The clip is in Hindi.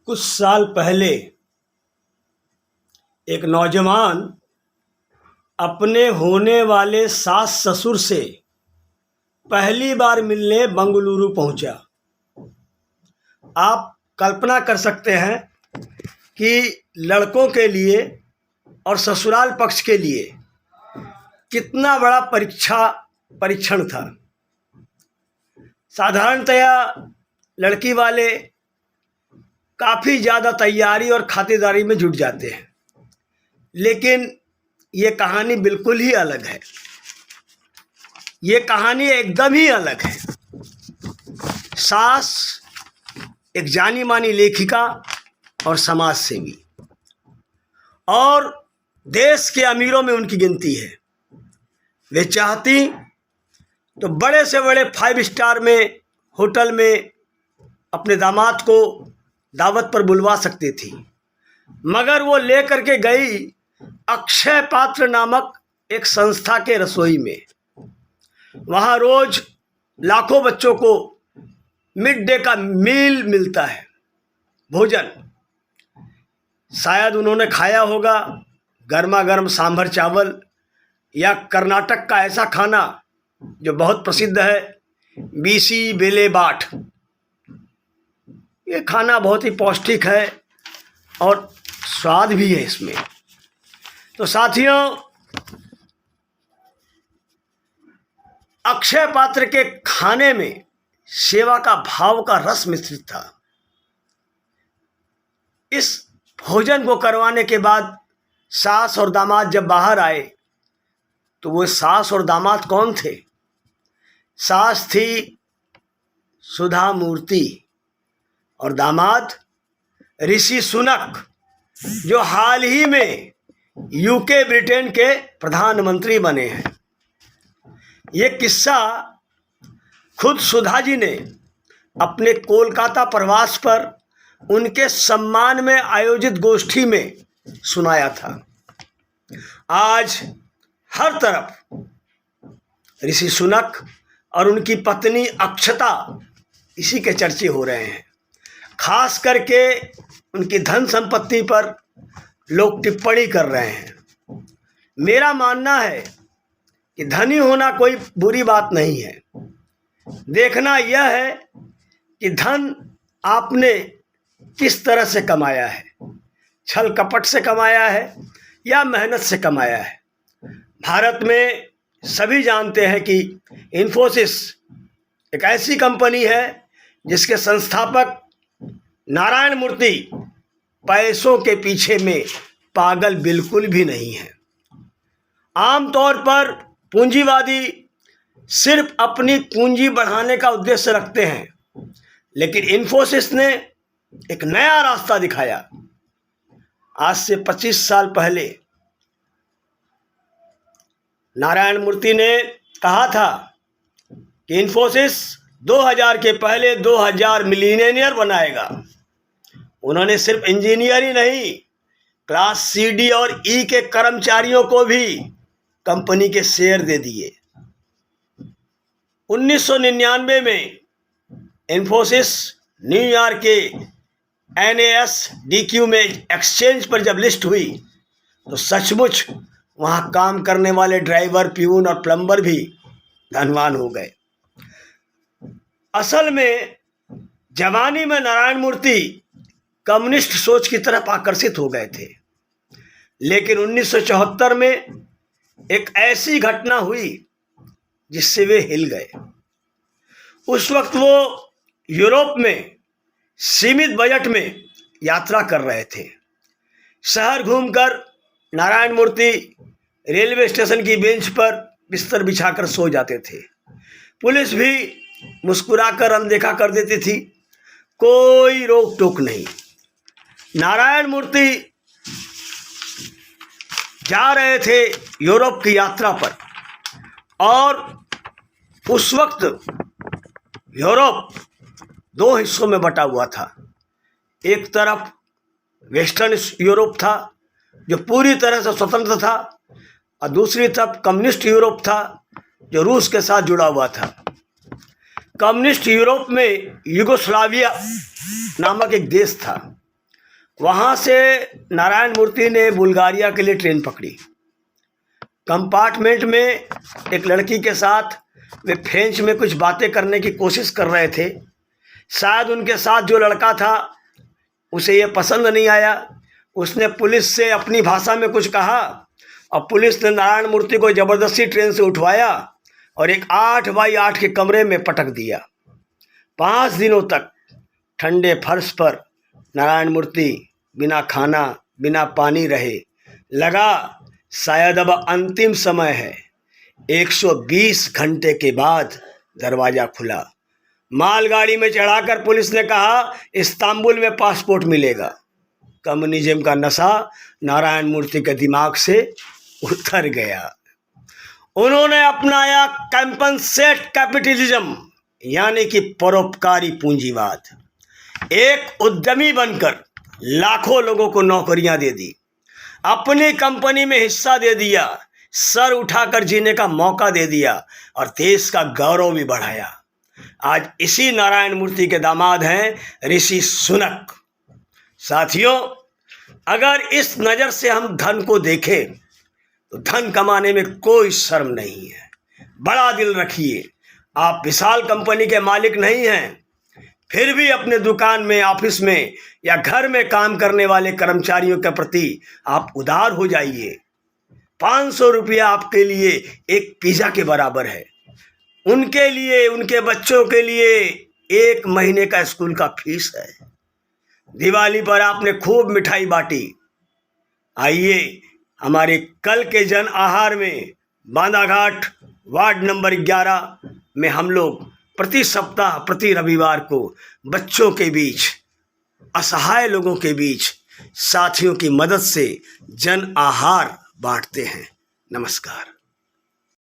कुछ साल पहले एक नौजवान अपने होने वाले सास ससुर से पहली बार मिलने बंगलुरु पहुंचा। आप कल्पना कर सकते हैं कि लड़कों के लिए और ससुराल पक्ष के लिए कितना बड़ा परीक्षण था। साधारणतया लड़की वाले काफ़ी ज़्यादा तैयारी और खातिरदारी में जुट जाते हैं, लेकिन ये कहानी बिल्कुल ही अलग है। ये कहानी एकदम ही अलग है। सास एक जानी मानी लेखिका और समाज सेवी और देश के अमीरों में उनकी गिनती है। वे चाहती तो बड़े से बड़े 5 स्टार में होटल में अपने दामाद को दावत पर बुलवा सकती थी, मगर वो लेकर के गई अक्षय पात्र नामक एक संस्था के रसोई में। वहाँ रोज लाखों बच्चों को मिड डे का मील मिलता है, भोजन। शायद उन्होंने खाया होगा गर्मा गर्म सांभर चावल या कर्नाटक का ऐसा खाना जो बहुत प्रसिद्ध है, बीसी बेले बाट। ये खाना बहुत ही पौष्टिक है और स्वाद भी है इसमें। तो साथियों, अक्षय पात्र के खाने में सेवा का भाव का रस मिश्रित था। इस भोजन को करवाने के बाद सास और दामाद जब बाहर आए तो वो सास और दामाद कौन थे? सास थी सुधा मूर्ति और दामाद ऋषि सुनक, जो हाल ही में यूके ब्रिटेन के प्रधानमंत्री बने हैं। ये किस्सा खुद सुधा जी ने अपने कोलकाता प्रवास पर उनके सम्मान में आयोजित गोष्ठी में सुनाया था। आज हर तरफ ऋषि सुनक और उनकी पत्नी अक्षता इसी के चर्चे हो रहे हैं। खास करके उनकी धन संपत्ति पर लोग टिप्पणी कर रहे हैं। मेरा मानना है कि धनी होना कोई बुरी बात नहीं है। देखना यह है कि धन आपने किस तरह से कमाया है, छल कपट से कमाया है या मेहनत से कमाया है। भारत में सभी जानते हैं कि इन्फोसिस एक ऐसी कंपनी है जिसके संस्थापक नारायण मूर्ति पैसों के पीछे में पागल बिल्कुल भी नहीं है। आमतौर पर पूंजीवादी सिर्फ अपनी पूंजी बढ़ाने का उद्देश्य रखते हैं, लेकिन इन्फोसिस ने एक नया रास्ता दिखाया। आज से 25 साल पहले नारायण मूर्ति ने कहा था कि इन्फोसिस 2000 के पहले 2000 मिलियनेयर बनाएगा। उन्होंने सिर्फ इंजीनियर ही नहीं, क्लास सी डी और ई के कर्मचारियों को भी कंपनी के शेयर दे दिए। 1999 में इन्फोसिस न्यूयॉर्क के NASDQ में एक्सचेंज पर जब लिस्ट हुई तो सचमुच वहाँ काम करने वाले ड्राइवर, प्यून और प्लम्बर भी धनवान हो गए। असल में जवानी में नारायण मूर्ति कम्युनिस्ट सोच की तरफ आकर्षित हो गए थे, लेकिन 1974 में एक ऐसी घटना हुई जिससे वे हिल गए। उस वक्त वो यूरोप में सीमित बजट में यात्रा कर रहे थे। शहर घूमकर नारायण मूर्ति रेलवे स्टेशन की बेंच पर बिस्तर बिछाकर सो जाते थे। पुलिस भी मुस्कुराकर अनदेखा कर देती थी, कोई रोक टोक नहीं। नारायण मूर्ति जा रहे थे यूरोप की यात्रा पर, और उस वक्त यूरोप 2 हिस्सों में बटा हुआ था। एक तरफ वेस्टर्न यूरोप था जो पूरी तरह से स्वतंत्र था, और दूसरी तरफ कम्युनिस्ट यूरोप था जो रूस के साथ जुड़ा हुआ था। कम्युनिस्ट यूरोप में यूगोस्लाविया नामक एक देश था। वहाँ से नारायण मूर्ति ने बुल्गारिया के लिए ट्रेन पकड़ी। कंपार्टमेंट में एक लड़की के साथ वे फ्रेंच में कुछ बातें करने की कोशिश कर रहे थे। शायद उनके साथ जो लड़का था उसे ये पसंद नहीं आया। उसने पुलिस से अपनी भाषा में कुछ कहा और पुलिस ने नारायण मूर्ति को ज़बरदस्ती ट्रेन से उठवाया और एक 8x8 के कमरे में पटक दिया। 5 दिनों तक ठंडे फर्श पर नारायण मूर्ति बिना खाना बिना पानी रहे। लगा शायद अब अंतिम समय है। 120 घंटे के बाद दरवाज़ा खुला। मालगाड़ी में चढ़ाकर पुलिस ने कहा इस्तांबुल में पासपोर्ट मिलेगा। कम्युनिज्म का नशा नारायण मूर्ति के दिमाग से उतर गया। उन्होंने अपनाया कंपनसेट कैपिटलिज्म यानी कि परोपकारी पूंजीवाद। एक उद्यमी बनकर लाखों लोगों को नौकरियां दे दी, अपनी कंपनी में हिस्सा दे दिया, सर उठाकर जीने का मौका दे दिया और देश का गौरव भी बढ़ाया। आज इसी नारायण मूर्ति के दामाद हैं ऋषि सुनक। साथियों, अगर इस नज़र से हम धन को देखें तो धन कमाने में कोई शर्म नहीं है। बड़ा दिल रखिए, आप विशाल कंपनी के मालिक नहीं हैं, फिर भी अपने दुकान में, ऑफिस में या घर में काम करने वाले कर्मचारियों के प्रति आप उदार हो जाइए। 500 रुपया आपके लिए एक पिज़्ज़ा के बराबर है। उनके लिए, उनके बच्चों के लिए 1 महीने का स्कूल का फीस है। दिवाली पर आपने खूब मिठाई बांटी। आइए हमारे कल के जन आहार में बांधाघाट वार्ड नंबर 11 में हम लोग प्रति सप्ताह, प्रति रविवार को बच्चों के बीच, असहाय लोगों के बीच साथियों की मदद से जन आहार बांटते हैं। नमस्कार।